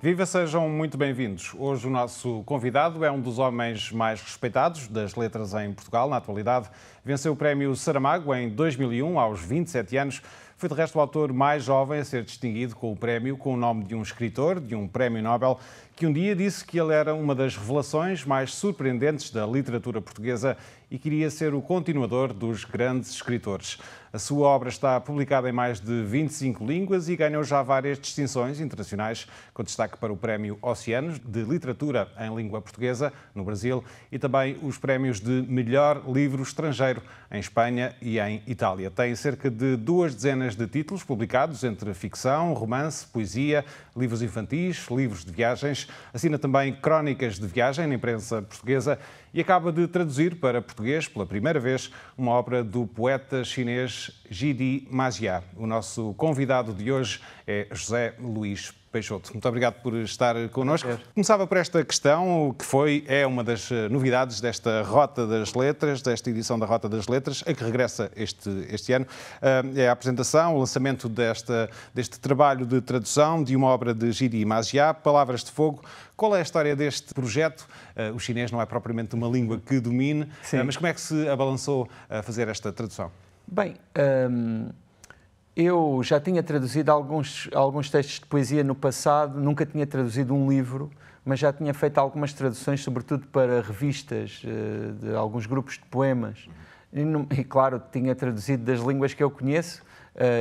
Viva, sejam muito bem-vindos. Hoje o nosso convidado é um dos homens mais respeitados das letras em Portugal. Na atualidade, venceu o Prémio Saramago em 2001, aos 27 anos. Foi, de resto, o autor mais jovem a ser distinguido com o prémio, com o nome de um escritor, de um prémio Nobel, que um dia disse que ele era uma das revelações mais surpreendentes da literatura portuguesa e queria ser o continuador dos grandes escritores. A sua obra está publicada em mais de 25 línguas e ganhou já várias distinções internacionais, com destaque para o Prémio Oceanos de Literatura em Língua Portuguesa, no Brasil, e também os prémios de Melhor Livro Estrangeiro, em Espanha e em Itália. Tem cerca de 2 dezenas de títulos publicados entre ficção, romance, poesia, livros infantis, livros de viagens. Assina também crónicas de viagem na imprensa portuguesa e acaba de traduzir para português, pela primeira vez, uma obra do poeta chinês Zhi Mazia. O nosso convidado de hoje é José Luís Peixoto. Muito obrigado por estar connosco. Começava por esta questão, o que é uma das novidades desta Rota das Letras, desta edição da Rota das Letras, a que regressa este ano. É a apresentação, o lançamento deste trabalho de tradução de uma obra de Zhi Mazia, Palavras de Fogo. Qual é a história deste projeto? O chinês não é propriamente uma língua que domine, mas como é que se abalançou a fazer esta tradução? Bem, eu já tinha traduzido alguns textos de poesia no passado, nunca tinha traduzido um livro, mas já tinha feito algumas traduções, sobretudo para revistas de alguns grupos de poemas. E claro, tinha traduzido das línguas que eu conheço.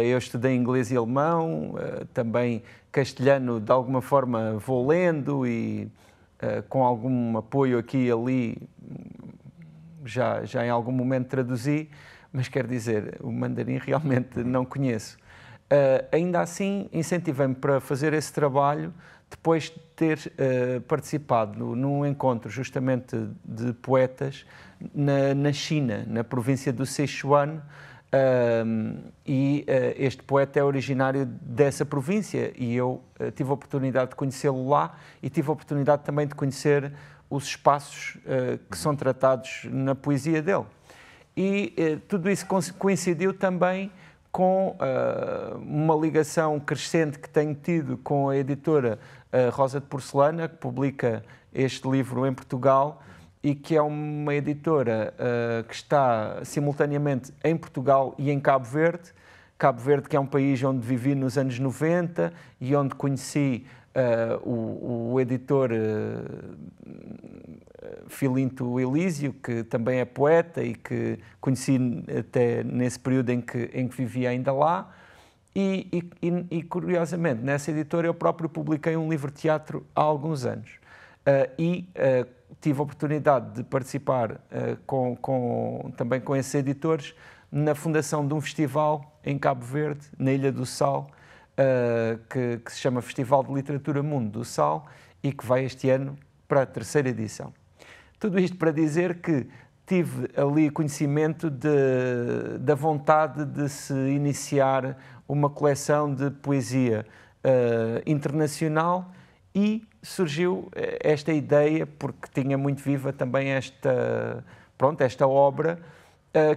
Eu estudei inglês e alemão, também castelhano, de alguma forma vou lendo e com algum apoio aqui e ali já em algum momento traduzi, mas quer dizer, o mandarim realmente não conheço. Ainda assim, incentivei-me para fazer esse trabalho depois de ter participado num encontro justamente de poetas na China, na província do Sichuan, este poeta é originário dessa província e eu tive a oportunidade de conhecê-lo lá e tive a oportunidade também de conhecer os espaços que são tratados na poesia dele. E tudo isso coincidiu também com uma ligação crescente que tenho tido com a editora Rosa de Porcelana, que publica este livro em Portugal e que é uma editora que está simultaneamente em Portugal e em Cabo Verde. Cabo Verde, que é um país onde vivi nos anos 90 e onde conheci o editor Filinto Elísio, que também é poeta e que conheci até nesse período em que vivia ainda lá. E curiosamente, nessa editora eu próprio publiquei um livro-teatro há alguns anos. Tive a oportunidade de participar também com esses editores na fundação de um festival em Cabo Verde, na Ilha do Sal, que se chama Festival de Literatura Mundo do Sal e que vai este ano para a 3ª edição. Tudo isto para dizer que tive ali conhecimento da vontade de se iniciar uma coleção de poesia internacional e surgiu esta ideia, porque tinha muito viva também esta obra,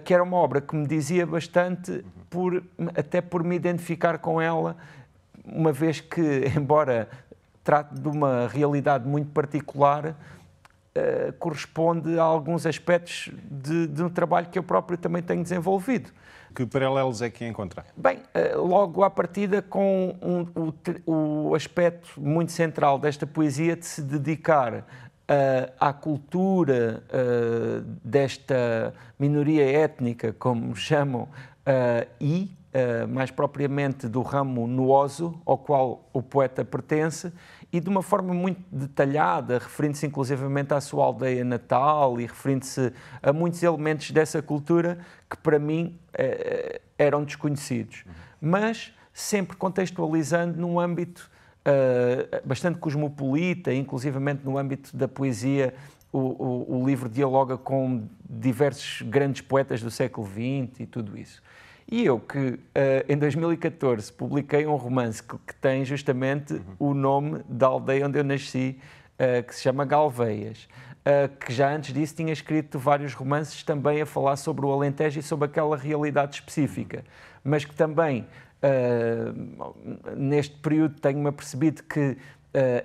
que era uma obra que me dizia bastante, até por me identificar com ela, uma vez que, embora trate de uma realidade muito particular, corresponde a alguns aspectos de um trabalho que eu próprio também tenho desenvolvido. Que paralelos é que encontra? Bem, logo à partida com o aspecto muito central desta poesia de se dedicar à cultura desta minoria étnica, como chamam, e mais propriamente do ramo nuoso, ao qual o poeta pertence, e de uma forma muito detalhada, referindo-se inclusivamente à sua aldeia natal e referindo-se a muitos elementos dessa cultura que para mim eram desconhecidos, mas sempre contextualizando num âmbito bastante cosmopolita, inclusivamente no âmbito da poesia. O livro dialoga com diversos grandes poetas do século XX e tudo isso. E eu que, em 2014, publiquei um romance que tem justamente o nome da aldeia onde eu nasci, que se chama Galveias, que já antes disso tinha escrito vários romances também a falar sobre o Alentejo e sobre aquela realidade específica, mas que também, neste período, tenho-me apercebido que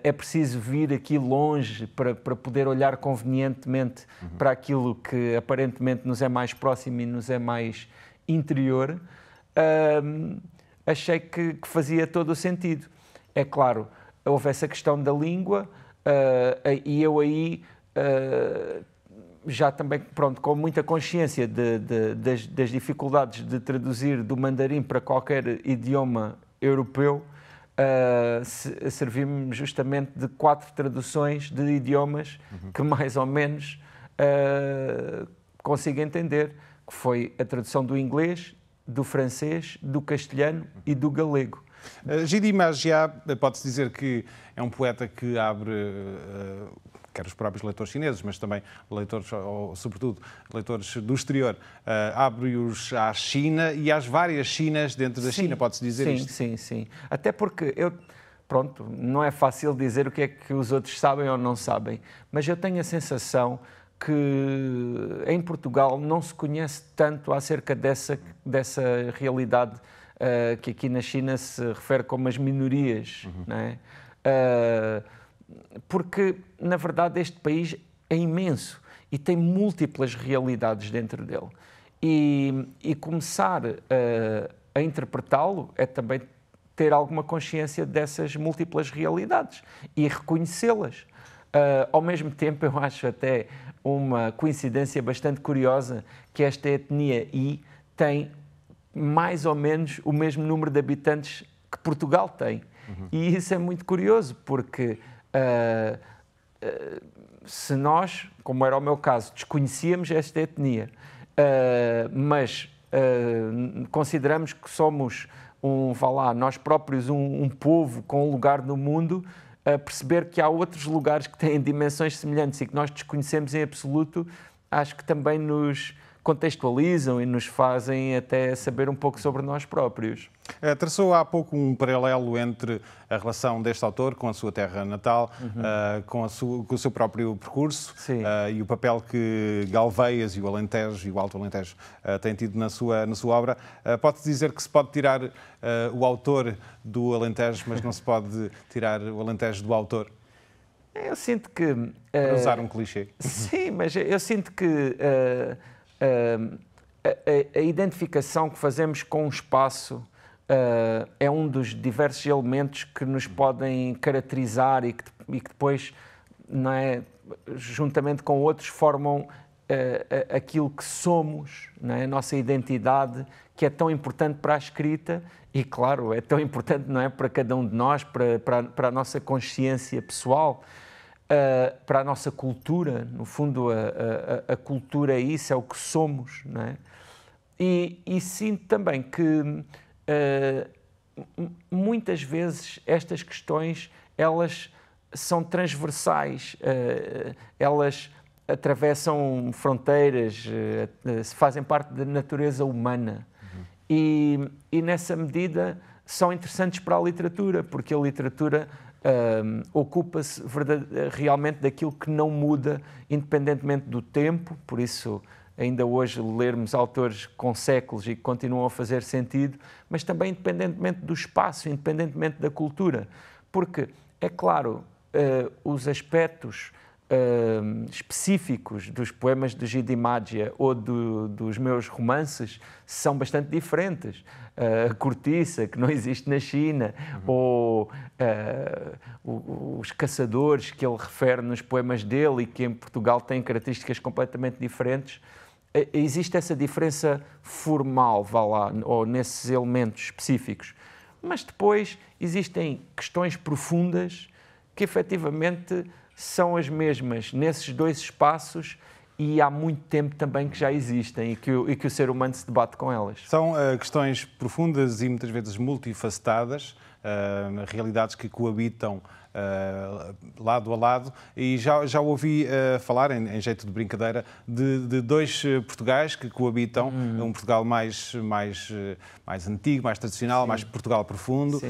é preciso vir aqui longe para poder olhar convenientemente para aquilo que aparentemente nos é mais próximo e nos é mais interior, achei que fazia todo o sentido. É claro, houve essa questão da língua e eu aí já também, pronto, com muita consciência das dificuldades de traduzir do mandarim para qualquer idioma europeu, servi-me justamente de 4 traduções de idiomas que mais ou menos consigo entender, que foi a tradução do inglês, do francês, do castelhano e do galego. Gidi Magia, pode-se dizer que é um poeta que abre, quer os próprios leitores chineses, mas também leitores, ou sobretudo leitores do exterior, abre-os à China e às várias Chinas dentro da China, pode-se dizer isto? Sim. Até porque pronto, não é fácil dizer o que é que os outros sabem ou não sabem, mas eu tenho a sensação que em Portugal não se conhece tanto acerca dessa realidade que aqui na China se refere como as minorias, não é? Porque, na verdade, este país é imenso e tem múltiplas realidades dentro dele. E começar a interpretá-lo é também ter alguma consciência dessas múltiplas realidades e reconhecê-las. Ao mesmo tempo, eu acho até uma coincidência bastante curiosa que esta etnia I tem mais ou menos o mesmo número de habitantes que Portugal tem. E isso é muito curioso, porque se nós, como era o meu caso, desconhecíamos esta etnia, mas consideramos que somos nós próprios um povo com um lugar no mundo, a perceber que há outros lugares que têm dimensões semelhantes e que nós desconhecemos em absoluto, acho que também nos contextualizam e nos fazem até saber um pouco sobre nós próprios. Traçou há pouco um paralelo entre a relação deste autor com a sua terra natal, com o seu próprio percurso e o papel que Galveias e o Alentejo e o Alto Alentejo têm tido na sua obra. Pode-se dizer que se pode tirar o autor do Alentejo, mas não se pode tirar o Alentejo do autor? Eu sinto que... Para usar um clichê. Sim, mas eu sinto que a identificação que fazemos com o espaço é um dos diversos elementos que nos podem caracterizar e que depois, não é, juntamente com outros, formam aquilo que somos, não é? A nossa identidade, que é tão importante para a escrita e, claro, é tão importante, não é, para cada um de nós, para a nossa consciência pessoal, para a nossa cultura. No fundo, a cultura é isso, é o que somos, não é? E sinto também que muitas vezes estas questões, elas são transversais, elas atravessam fronteiras, fazem parte da natureza humana. E nessa medida são interessantes para a literatura, porque a literatura ocupa-se realmente daquilo que não muda, independentemente do tempo. Por isso, ainda hoje lermos autores com séculos e que continuam a fazer sentido, mas também independentemente do espaço, independentemente da cultura. Porque, é claro, os aspectos específicos dos poemas de Gidi Magia ou dos meus romances são bastante diferentes. A cortiça, que não existe na China, ou os caçadores que ele refere nos poemas dele e que em Portugal têm características completamente diferentes. Existe essa diferença formal, vá lá, ou nesses elementos específicos. Mas depois existem questões profundas que efetivamente são as mesmas nesses dois espaços e há muito tempo também que já existem e que o ser humano se debate com elas. São questões profundas e muitas vezes multifacetadas, realidades que coabitam lado a lado, e já ouvi falar, em jeito de brincadeira, de dois Portugais que coabitam, um Portugal mais antigo, mais tradicional, mais Portugal profundo,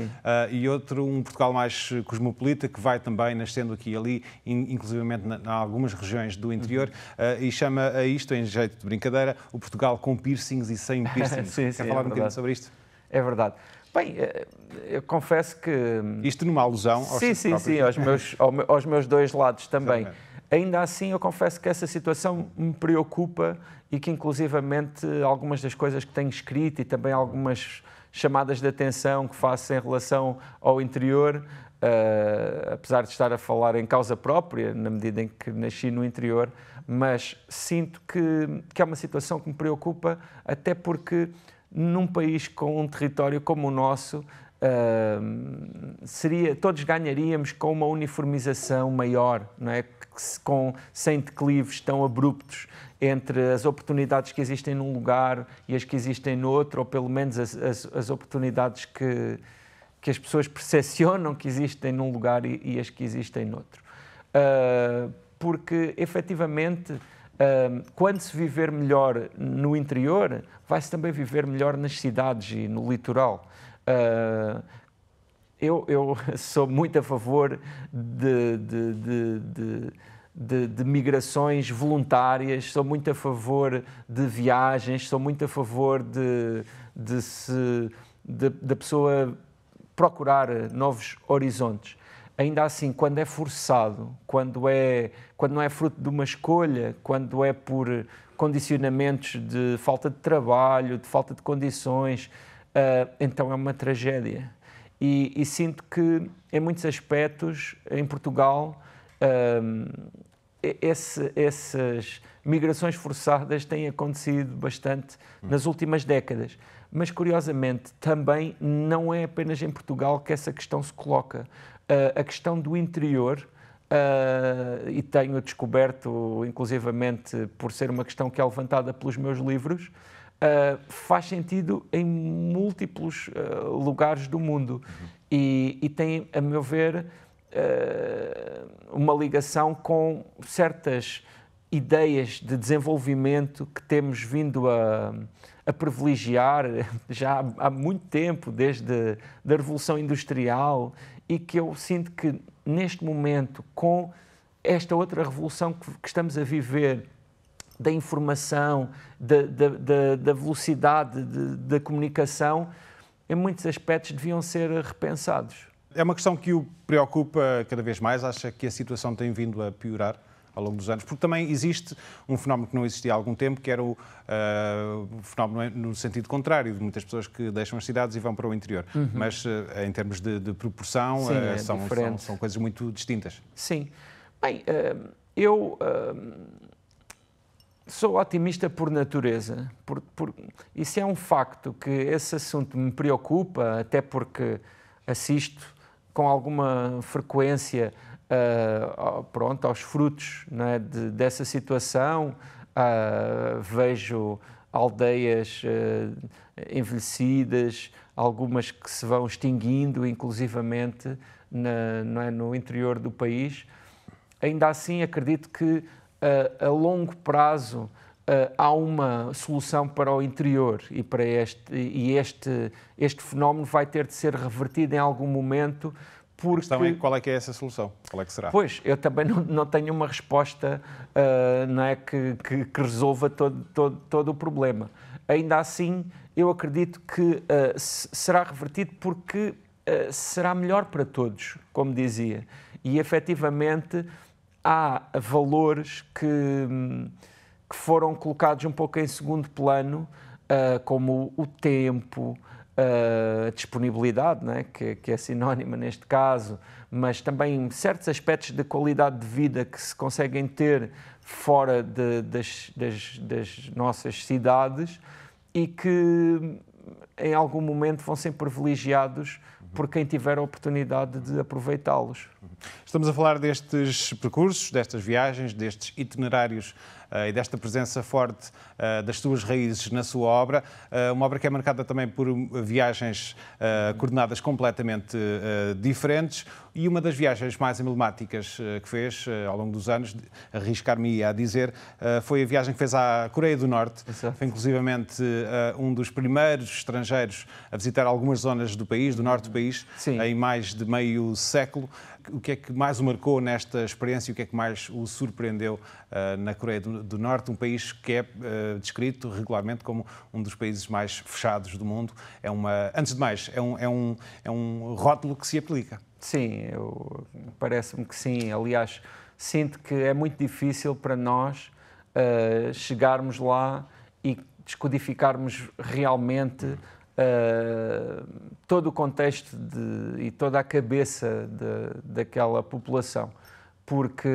e outro, um Portugal mais cosmopolita, que vai também nascendo aqui e ali, inclusivamente em algumas regiões do interior, e chama a isto, em jeito de brincadeira, o Portugal com piercings e sem piercings. Quer falar um bocadinho sobre isto? É verdade. Bem, eu confesso que... Isto numa alusão aos Sim, aos meus dois lados também. Exatamente. Ainda assim, eu confesso que essa situação me preocupa e que, inclusivamente, algumas das coisas que tenho escrito e também algumas chamadas de atenção que faço em relação ao interior, apesar de estar a falar em causa própria, na medida em que nasci no interior, mas sinto que é uma situação que me preocupa, até porque num país com um território como o nosso, todos ganharíamos com uma uniformização maior, não é? Sem declives tão abruptos entre as oportunidades que existem num lugar e as que existem noutro, ou pelo menos as oportunidades que as pessoas percepcionam que existem num lugar e as que existem noutro. Porque, efetivamente, quando se viver melhor no interior, vai-se também viver melhor nas cidades e no litoral. Eu sou muito a favor de migrações voluntárias, sou muito a favor de viagens, sou muito a favor da pessoa procurar novos horizontes. Ainda assim, quando é forçado, quando não é fruto de uma escolha, quando é por condicionamentos de falta de trabalho, de falta de condições, então é uma tragédia. E sinto que, em muitos aspectos, em Portugal, essas migrações forçadas têm acontecido bastante nas últimas décadas. Mas, curiosamente, também não é apenas em Portugal que essa questão se coloca. A questão do interior, e tenho descoberto, inclusivamente, por ser uma questão que é levantada pelos meus livros, faz sentido em múltiplos lugares do mundo e tem, a meu ver, uma ligação com certas ideias de desenvolvimento que temos vindo a privilegiar já há muito tempo, desde a Revolução Industrial, e que eu sinto que neste momento, com esta outra revolução que estamos a viver, da informação, da velocidade da comunicação, em muitos aspectos deviam ser repensados. É uma questão que o preocupa cada vez mais? Acha que a situação tem vindo a piorar ao longo dos anos? Porque também existe um fenómeno que não existia há algum tempo, que era o fenómeno no sentido contrário, de muitas pessoas que deixam as cidades e vão para o interior. Mas em termos de proporção, sim, são coisas muito distintas. Sim. Bem, eu sou otimista por natureza. Isso é um facto que esse assunto me preocupa, até porque assisto com alguma frequência aos frutos, não é, dessa situação. Vejo aldeias envelhecidas, algumas que se vão extinguindo, inclusivamente no interior do país. Ainda assim, acredito que a longo prazo há uma solução para o interior e para este fenómeno vai ter de ser revertido em algum momento. Porque... A questão é qual é que é essa solução? Qual é que será? Pois, eu também não tenho uma resposta não é, que resolva todo o problema. Ainda assim, eu acredito que será revertido porque será melhor para todos, como dizia. E, efetivamente, há valores que foram colocados um pouco em segundo plano, como o tempo, a disponibilidade, não é? que é sinónima neste caso, mas também certos aspectos de qualidade de vida que se conseguem ter fora das nossas cidades e que em algum momento vão ser privilegiados por quem tiver a oportunidade de aproveitá-los. Estamos a falar destes percursos, destas viagens, destes itinerários e desta presença forte das suas raízes na sua obra, uma obra que é marcada também por viagens coordenadas completamente diferentes, e uma das viagens mais emblemáticas que fez ao longo dos anos, arriscar-me a dizer, foi a viagem que fez à Coreia do Norte. Exato. Foi inclusivamente um dos primeiros estrangeiros a visitar algumas zonas do país, do norte do país, país Sim. em mais de meio século. O que é que mais o marcou nesta experiência e o que é que mais o surpreendeu na Coreia do Norte, um país que é descrito regularmente como um dos países mais fechados do mundo? Antes de mais, é um rótulo que se aplica. Sim, parece-me que sim. Aliás, sinto que é muito difícil para nós chegarmos lá e descodificarmos realmente todo o contexto e toda a cabeça daquela população, porque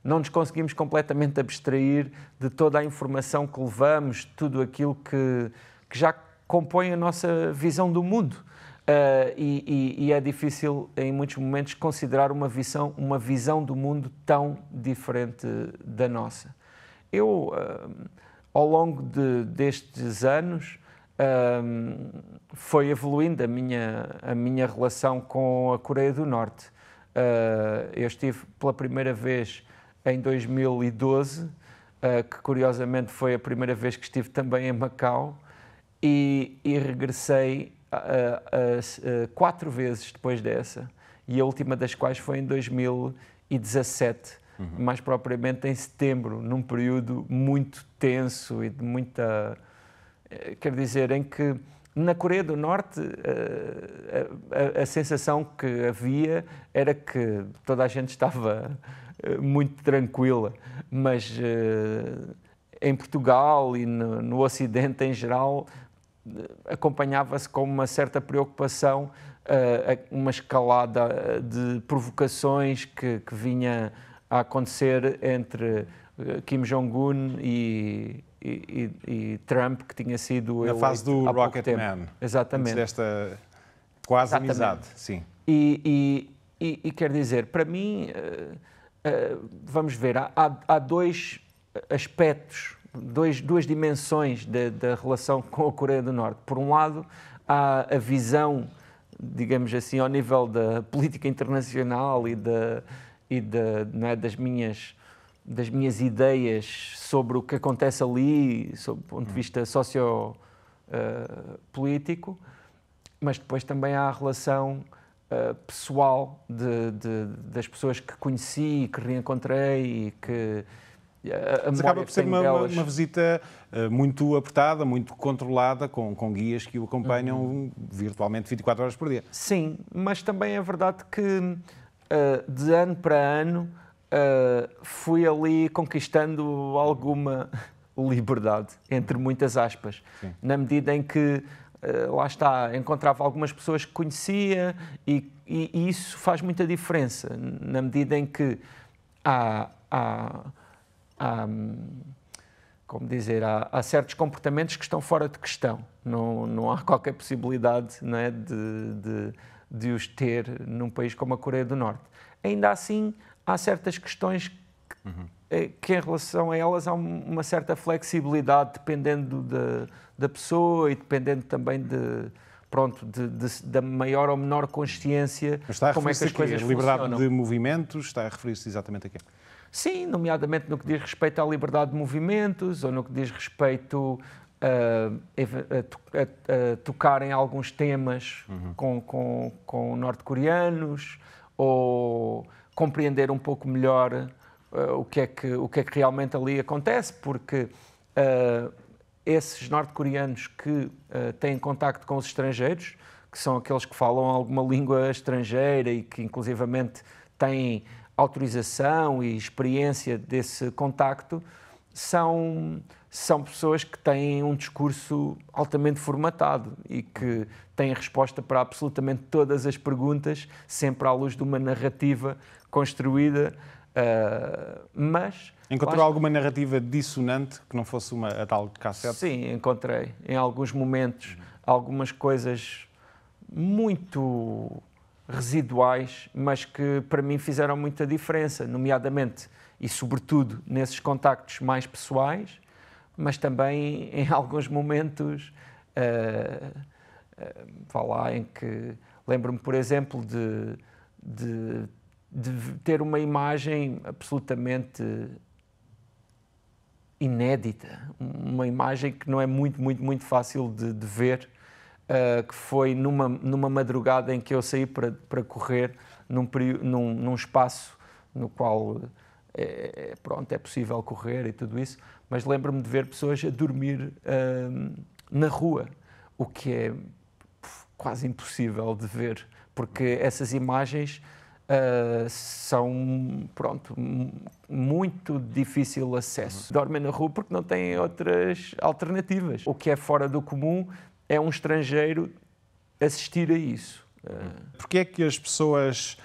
não nos conseguimos completamente abstrair de toda a informação que levamos, tudo aquilo que já compõe a nossa visão do mundo. E é difícil, em muitos momentos, considerar uma visão do mundo tão diferente da nossa. Eu, ao longo destes anos, foi evoluindo a minha relação com a Coreia do Norte. Eu estive pela primeira vez em 2012, que curiosamente foi a primeira vez que estive também em Macau, e regressei 4 vezes depois dessa, e a última das quais foi em 2017, mais propriamente em setembro, num período muito tenso e de muita... Quer dizer, em que na Coreia do Norte a sensação que havia era que toda a gente estava muito tranquila, mas em Portugal e no Ocidente em geral acompanhava-se com uma certa preocupação uma escalada de provocações que vinha a acontecer entre Kim Jong-un e Trump, que tinha sido na fase do Rocket Man. Exatamente. Desta quase amizade, sim. E quer dizer, para mim, vamos ver, há dois aspectos, duas dimensões da relação com a Coreia do Norte. Por um lado, há a visão, digamos assim, ao nível da política internacional não é, das minhas ideias sobre o que acontece ali, sob o ponto de vista sociopolítico, mas depois também há a relação pessoal das pessoas que conheci, que reencontrei e que Mas acaba por ser uma visita muito apertada, muito controlada, com guias que o acompanham virtualmente 24 horas por dia. Sim, mas também é verdade que de ano para ano fui ali conquistando alguma liberdade, entre muitas aspas. Sim. Na medida em que, lá está, encontrava algumas pessoas que conhecia e isso faz muita diferença, na medida em que como dizer, há certos comportamentos que estão fora de questão. Não há qualquer possibilidade, não é, de os ter num país como a Coreia do Norte. Ainda assim, há certas questões que em relação a elas há uma certa flexibilidade, dependendo da pessoa e dependendo também da maior ou menor consciência. Mas está a como é que as coisas liberdade funcionam. de movimentos, está a referir-se exatamente a quê? Sim, nomeadamente no que diz respeito à liberdade de movimentos ou no que diz respeito a tocar em alguns temas com norte-coreanos, ou compreender um pouco melhor o que é que realmente ali acontece, porque esses norte-coreanos que têm contacto com os estrangeiros, que são aqueles que falam alguma língua estrangeira e que inclusivamente têm autorização e experiência desse contacto, são pessoas que têm um discurso altamente formatado e que têm resposta para absolutamente todas as perguntas, sempre à luz de uma narrativa construída, mas... Encontrou alguma narrativa dissonante que não fosse a tal cassete? Sim, encontrei. Em alguns momentos, algumas coisas muito residuais, mas que para mim fizeram muita diferença, nomeadamente e sobretudo nesses contactos mais pessoais, mas também em alguns momentos, vá lá, em que lembro-me, por exemplo, de ter uma imagem absolutamente inédita, uma imagem que não é muito fácil de ver, que foi numa madrugada em que eu saí para correr num espaço no qual pronto, é possível correr e tudo isso, mas lembro-me de ver pessoas a dormir na rua, o que é quase impossível de ver, porque essas imagens são, pronto, muito difícil acesso. Dormem na rua porque não têm outras alternativas. O que é fora do comum é um estrangeiro assistir a isso. Porquê é que as pessoas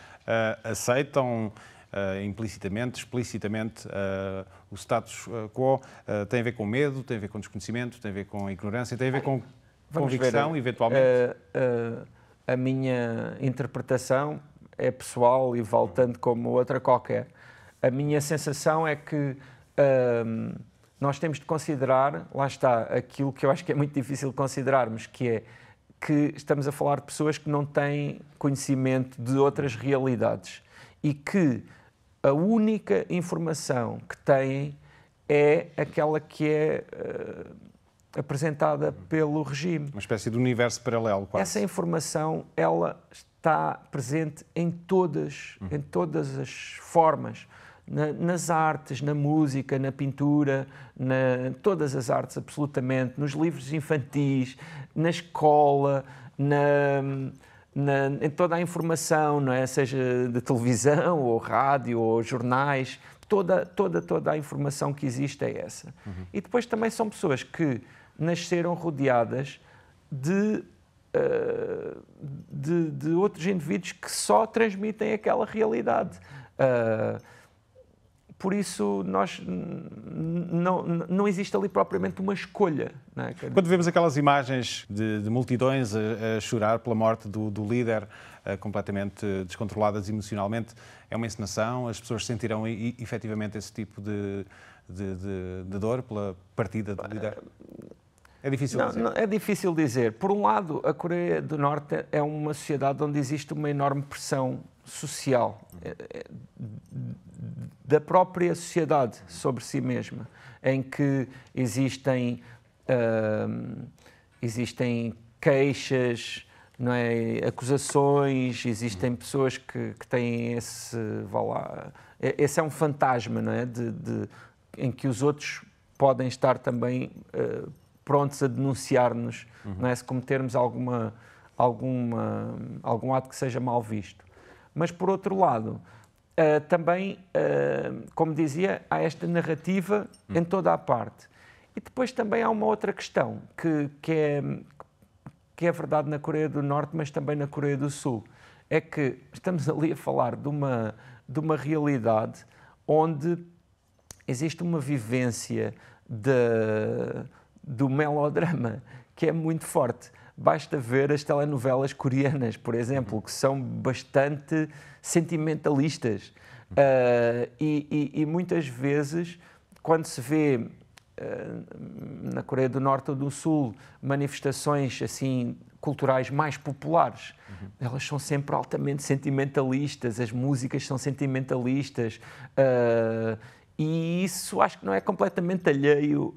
aceitam implicitamente, explicitamente o status quo? Tem a ver com medo, tem a ver com desconhecimento, tem a ver com ignorância, tem a ver com convicção, eventualmente? A minha interpretação é pessoal e vale tanto como outra qualquer. A minha sensação é que nós temos de considerar, lá está, aquilo que eu acho que é muito difícil considerarmos, que é que estamos a falar de pessoas que não têm conhecimento de outras realidades e que a única informação que têm é aquela que é apresentada pelo regime. Uma espécie de universo paralelo, quase. Essa informação, ela está presente em todas as formas, nas artes, na música, na pintura, todas as artes, absolutamente, nos livros infantis, na escola, em toda a informação, não é? Seja de televisão, ou rádio, ou jornais, toda a informação que existe é essa. E depois também são pessoas que nasceram rodeadas de outros indivíduos que só transmitem aquela realidade. Por isso, não existe ali propriamente uma escolha. Não é? Quando vemos aquelas imagens de multidões a chorar pela morte do líder, completamente descontroladas emocionalmente, é uma encenação? As pessoas sentirão efetivamente esse tipo de dor pela partida do líder? É difícil dizer. Não, é difícil dizer. Por um lado, a Coreia do Norte é uma sociedade onde existe uma enorme pressão social da própria sociedade sobre si mesma, em que existem queixas, não é, acusações, existem pessoas que têm esse é um fantasma, não é, em que os outros podem estar também prontos a denunciar-nos, não é, se cometermos algum ato que seja mal visto. Mas, por outro lado, também, como dizia, há esta narrativa em toda a parte. E depois também há uma outra questão, que é verdade na Coreia do Norte, mas também na Coreia do Sul. É que estamos ali a falar de uma realidade onde existe uma vivência do melodrama que é muito forte. Basta ver as telenovelas coreanas, por exemplo, que são bastante sentimentalistas. E muitas vezes, quando se vê na Coreia do Norte ou do Sul manifestações assim culturais mais populares, elas são sempre altamente sentimentalistas, as músicas são sentimentalistas, e isso acho que não é completamente alheio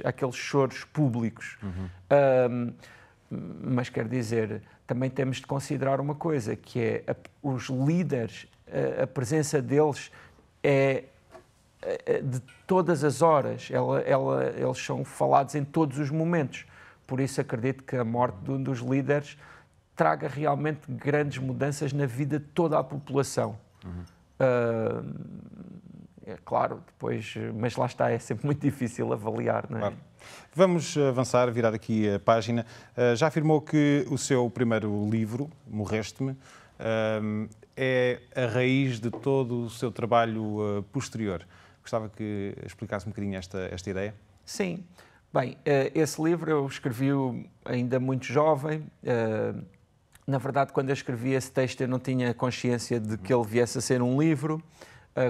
àqueles choros públicos. Mas quer dizer, também temos de considerar uma coisa, que é os líderes, a presença deles é de todas as horas, eles são falados em todos os momentos. Por isso acredito que a morte de um dos líderes traga realmente grandes mudanças na vida de toda a população. É claro, depois, mas lá está, é sempre muito difícil avaliar, não é? Claro. Vamos avançar, virar aqui a página. Já afirmou que o seu primeiro livro, Morreste-me, é a raiz de todo o seu trabalho posterior. Gostava que explicasse um bocadinho esta ideia. Sim. Bem, esse livro eu escrevi-o ainda muito jovem. Na verdade, quando eu escrevi esse texto, eu não tinha consciência de que ele viesse a ser um livro.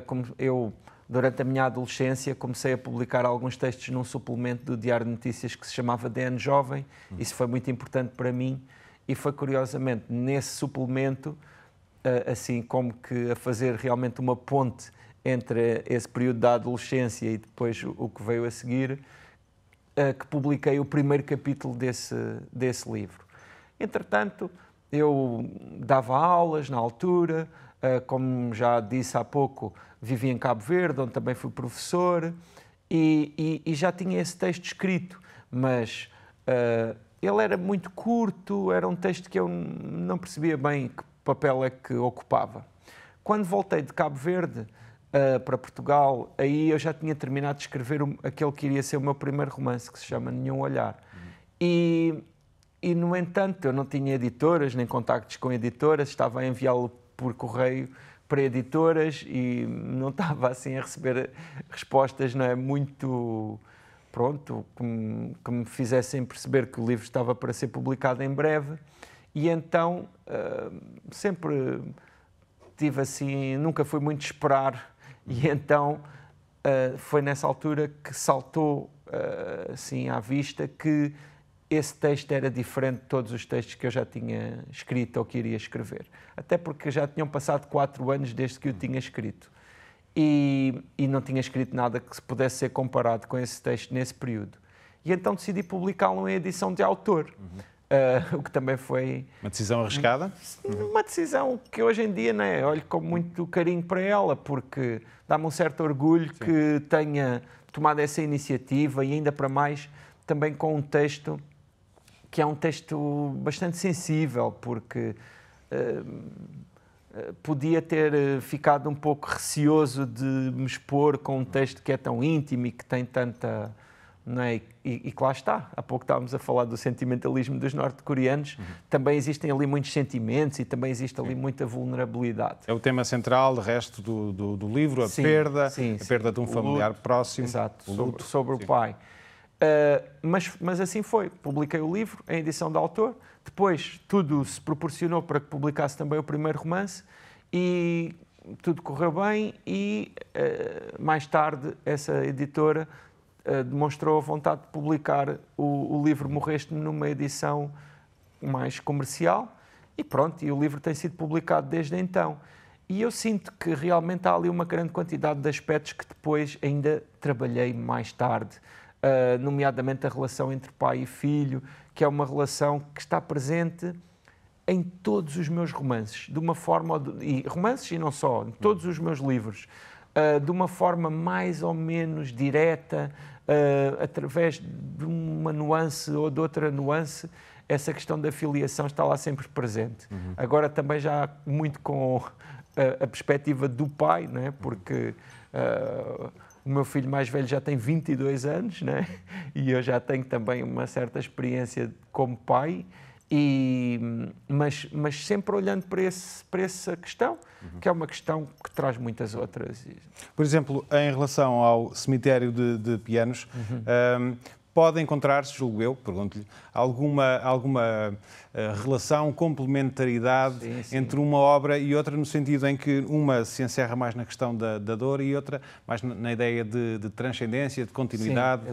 Como eu, durante a minha adolescência, comecei a publicar alguns textos num suplemento do Diário de Notícias que se chamava DN Jovem. Isso foi muito importante para mim e foi, curiosamente, nesse suplemento, assim como que a fazer realmente uma ponte entre esse período da adolescência e depois o que veio a seguir, que publiquei o primeiro capítulo desse livro. Entretanto, eu dava aulas na altura, como já disse há pouco, vivi em Cabo Verde, onde também fui professor, e já tinha esse texto escrito, mas ele era muito curto, era um texto que eu não percebia bem que papel é que ocupava. Quando voltei de Cabo Verde para Portugal, aí eu já tinha terminado de escrever aquele que iria ser o meu primeiro romance, que se chama Nenhum Olhar. E, no entanto, eu não tinha editoras, nem contactos com editoras, estava a enviá-lo por correio para editoras e não estava assim a receber respostas, não é, muito, pronto, que me fizessem perceber que o livro estava para ser publicado em breve. E então sempre tive assim, nunca fui muito esperar, e então foi nessa altura que saltou assim à vista que esse texto era diferente de todos os textos que eu já tinha escrito ou que iria escrever. Até porque já tinham passado 4 anos desde que eu tinha escrito. E não tinha escrito nada que se pudesse ser comparado com esse texto nesse período. E então decidi publicá-lo em edição de autor. O que também foi... Uma decisão arriscada? Uma decisão que hoje em dia, né, olho com muito carinho para ela, porque dá-me um certo orgulho que tenha tomado essa iniciativa e ainda para mais também com um texto que é um texto bastante sensível, porque podia ter ficado um pouco receoso de me expor com um texto que é tão íntimo e que tem tanta... Não é? E que lá está, há pouco estávamos a falar do sentimentalismo dos norte-coreanos, também existem ali muitos sentimentos e também existe ali muita vulnerabilidade. É o tema central, de resto do livro, a perda de um familiar próximo. Exato, sobre o pai. Mas assim foi, publiquei o livro em edição de autor, depois tudo se proporcionou para que publicasse também o primeiro romance e tudo correu bem e mais tarde essa editora demonstrou a vontade de publicar o livro Morreste-me numa edição mais comercial e pronto, e o livro tem sido publicado desde então. E eu sinto que realmente há ali uma grande quantidade de aspectos que depois ainda trabalhei mais tarde, nomeadamente a relação entre pai e filho, que é uma relação que está presente em todos os meus romances, de uma forma, romances e não só, em todos os meus livros, de uma forma mais ou menos direta, através de uma nuance ou de outra nuance, essa questão da filiação está lá sempre presente. Agora também já muito com a perspectiva do pai, não é? Porque o meu filho mais velho já tem 22 anos, não é? E eu já tenho também uma certa experiência como pai, mas sempre olhando para essa questão, que é uma questão que traz muitas outras. Por exemplo, em relação ao cemitério de Pianos, pode encontrar-se, julgo eu, pergunto-lhe, alguma relação, complementaridade entre uma obra e outra, no sentido em que uma se encerra mais na questão da dor e outra mais na ideia de transcendência, de continuidade,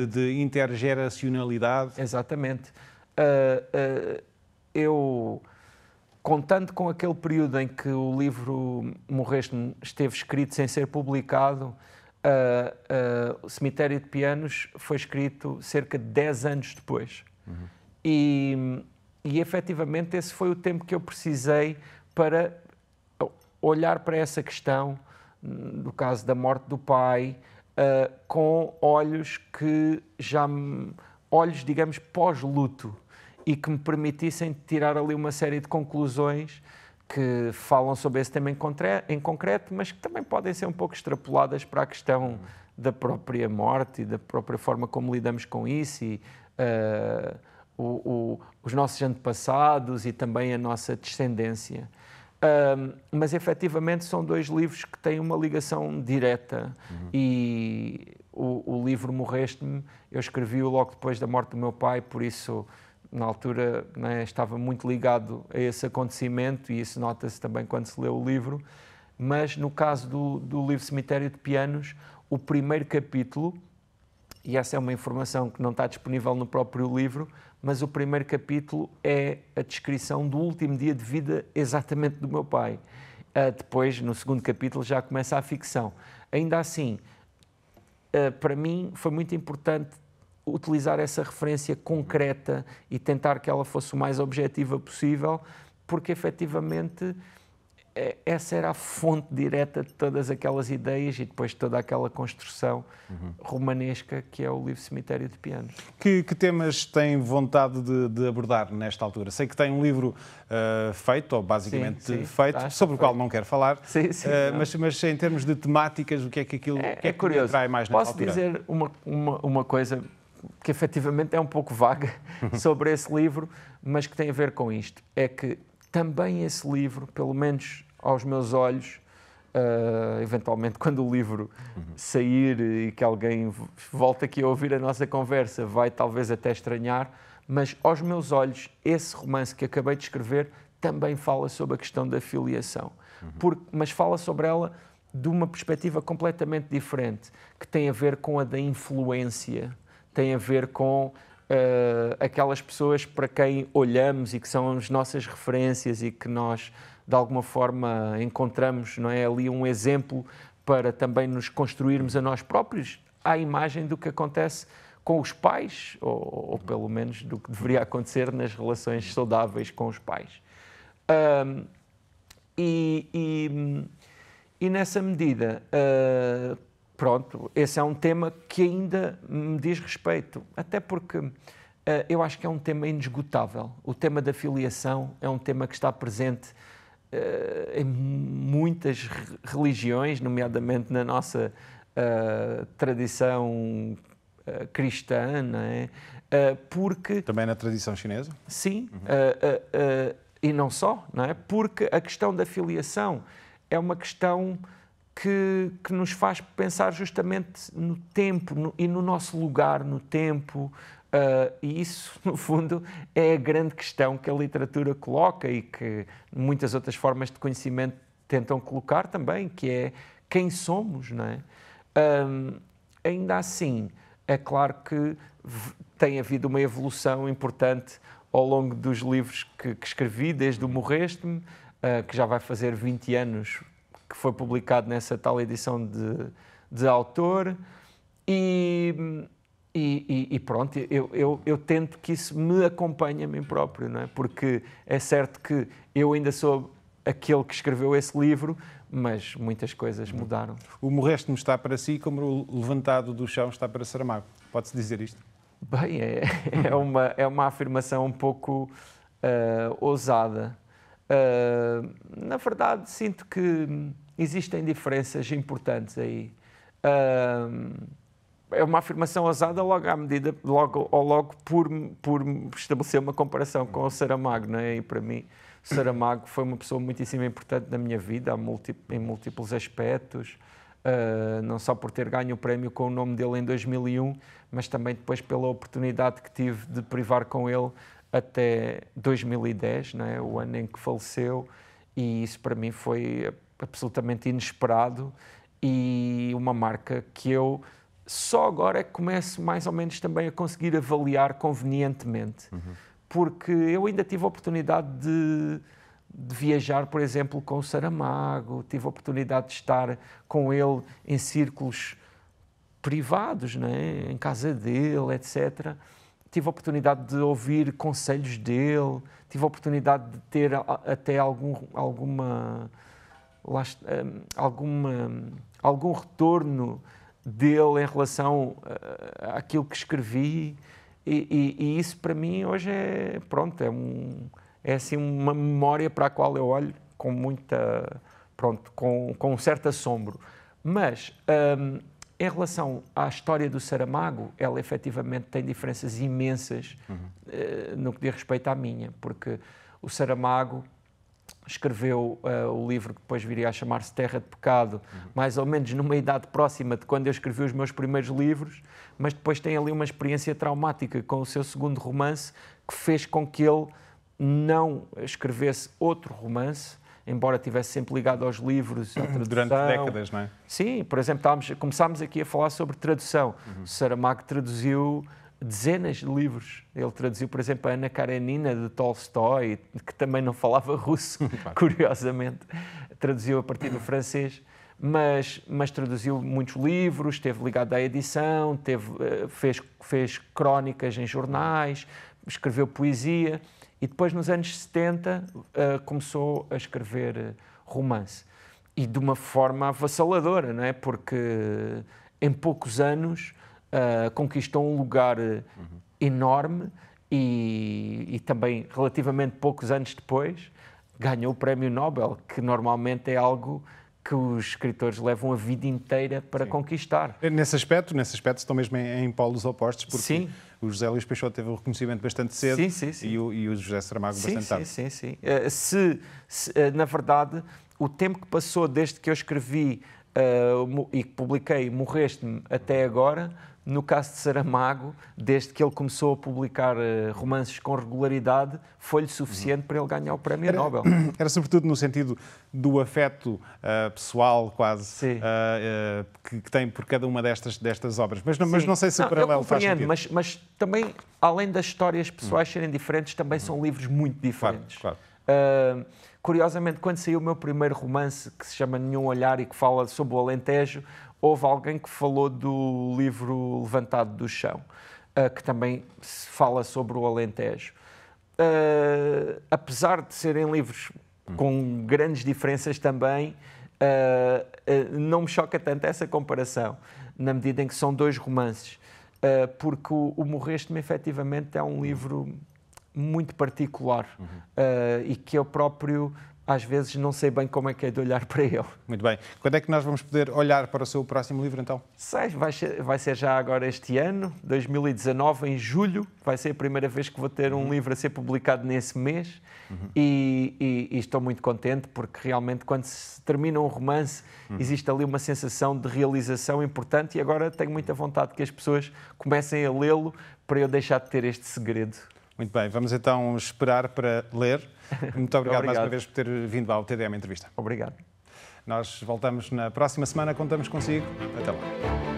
de intergeracionalidade? Exatamente. Eu, contando com aquele período em que o livro Morreste-me esteve escrito sem ser publicado, o Cemitério de Pianos foi escrito cerca de 10 anos depois. E efetivamente esse foi o tempo que eu precisei para olhar para essa questão, no caso da morte do pai, com olhos digamos, pós-luto, e que me permitissem tirar ali uma série de conclusões que falam sobre esse tema em concreto, mas que também podem ser um pouco extrapoladas para a questão da própria morte e da própria forma como lidamos com isso e os nossos antepassados e também a nossa descendência. Mas efetivamente são 2 livros que têm uma ligação direta e o livro Morreste-me eu escrevi-o logo depois da morte do meu pai, por isso na altura, né, estava muito ligado a esse acontecimento e isso nota-se também quando se lê o livro, mas no caso do livro Cemitério de Pianos, o primeiro capítulo, e essa é uma informação que não está disponível no próprio livro, mas o primeiro capítulo é a descrição do último dia de vida exatamente do meu pai. Depois, no segundo capítulo, já começa a ficção. Ainda assim, para mim foi muito importante utilizar essa referência concreta e tentar que ela fosse o mais objetiva possível, porque efetivamente essa era a fonte direta de todas aquelas ideias e depois toda aquela construção romanesca que é o livro Cemitério de Pianos. Que temas tem vontade de abordar nesta altura? Sei que tem um livro feito, ou basicamente feito, sobre o qual não quero falar, mas em termos de temáticas, o que é que aquilo é curioso. Trai mais nesta altura? Posso dizer uma coisa que efetivamente é um pouco vaga sobre esse livro, mas que tem a ver com isto. É que também esse livro, pelo menos aos meus olhos, eventualmente quando o livro sair e que alguém volte aqui a ouvir a nossa conversa, vai talvez até estranhar, mas aos meus olhos esse romance que acabei de escrever também fala sobre a questão da filiação, mas fala sobre ela de uma perspectiva completamente diferente, que tem a ver com a da influência, tem a ver com aquelas pessoas para quem olhamos e que são as nossas referências e que nós de alguma forma encontramos, não é, ali um exemplo para também nos construirmos a nós próprios, à imagem do que acontece com os pais, ou pelo menos do que deveria acontecer nas relações saudáveis com os pais. E nessa medida, pronto, esse é um tema que ainda me diz respeito, até porque eu acho que é um tema inesgotável. O tema da filiação é um tema que está presente em muitas religiões, nomeadamente na nossa tradição cristã, não é? Porque... Também na tradição chinesa? Sim, e não só, não é? Porque a questão da filiação é uma questão que nos faz pensar justamente no tempo e no nosso lugar no tempo, e isso, no fundo, é a grande questão que a literatura coloca e que muitas outras formas de conhecimento tentam colocar também, que é quem somos, não é? Ainda assim, é claro que tem havido uma evolução importante ao longo dos livros que escrevi, desde o Morreste-me, que já vai fazer 20 anos que foi publicado nessa tal edição de autor, e pronto, eu tento que isso me acompanhe a mim próprio, não é? Porque é certo que eu ainda sou aquele que escreveu esse livro, mas muitas coisas mudaram. O Morreste-me está para si como o levantado do chão está para Saramago. Pode-se dizer isto? Bem, é uma afirmação um pouco ousada. Na verdade, sinto que existem diferenças importantes aí. É uma afirmação ousada logo por estabelecer uma comparação com o Saramago, não é? E para mim, o Saramago foi uma pessoa muitíssimo importante na minha vida, em múltiplos aspectos, não só por ter ganho o prémio com o nome dele em 2001, mas também depois pela oportunidade que tive de privar com ele até 2010, não é? O ano em que faleceu, e isso para mim foi absolutamente inesperado e uma marca que eu só agora é que começo mais ou menos também a conseguir avaliar convenientemente, porque eu ainda tive a oportunidade de viajar, por exemplo, com o Saramago, tive a oportunidade de estar com ele em círculos privados, não é? Em casa dele, etc. Tive a oportunidade de ouvir conselhos dele, tive a oportunidade de ter até algum retorno dele em relação àquilo que escrevi, e isso para mim hoje é assim uma memória para a qual eu olho com com um certo assombro. Mas em relação à história do Saramago, ela efetivamente tem diferenças imensas no que diz respeito à minha, porque o Saramago escreveu o livro que depois viria a chamar-se Terra de Pecado, mais ou menos numa idade próxima de quando eu escrevi os meus primeiros livros, mas depois tem ali uma experiência traumática com o seu segundo romance que fez com que ele não escrevesse outro romance, embora tivesse sempre ligado aos livros, à tradução. Durante décadas, não é? Sim, por exemplo, começámos aqui a falar sobre tradução. Saramago traduziu dezenas de livros. Ele traduziu, por exemplo, a Ana Karenina, de Tolstói, que também não falava russo, curiosamente. Traduziu a partir do francês. mas traduziu muitos livros, esteve ligado à edição, fez crónicas em jornais, escreveu poesia e depois nos anos 70 começou a escrever romance. E de uma forma avassaladora, não é? Porque em poucos anos conquistou um lugar enorme e também relativamente poucos anos depois ganhou o Prémio Nobel, que normalmente é algo que os escritores levam a vida inteira para conquistar. Nesse aspecto estão mesmo em polos opostos, porque sim. O José Luís Peixoto teve o reconhecimento bastante cedo e o José Saramago bastante tarde. Sim. Na verdade, o tempo que passou desde que eu escrevi e que publiquei Morreste-me até agora, no caso de Saramago, desde que ele começou a publicar romances com regularidade, foi-lhe suficiente para ele ganhar o Prémio Nobel. Era sobretudo no sentido do afeto pessoal, quase, que tem por cada uma destas obras. Mas não sei se o paralelo faz sentido. Mas também, além das histórias pessoais serem diferentes, também são livros muito diferentes. Claro. Curiosamente, quando saiu o meu primeiro romance, que se chama Nenhum Olhar e que fala sobre o Alentejo, houve alguém que falou do livro Levantado do Chão, que também fala sobre o Alentejo. Apesar de serem livros com grandes diferenças também, não me choca tanto essa comparação, na medida em que são dois romances, porque o Morreste-me efetivamente é um livro muito particular e que eu próprio às vezes não sei bem como é que é de olhar para ele. Muito bem. Quando é que nós vamos poder olhar para o seu próximo livro, então? Vai ser já agora este ano, 2019, em julho. Vai ser a primeira vez que vou ter um livro a ser publicado nesse mês. E estou muito contente porque realmente quando se termina um romance existe ali uma sensação de realização importante e agora tenho muita vontade que as pessoas comecem a lê-lo para eu deixar de ter este segredo. Muito bem, vamos então esperar para ler. Muito obrigado mais uma vez por ter vindo ao TDM Entrevista. Obrigado. Nós voltamos na próxima semana, contamos consigo. Até lá.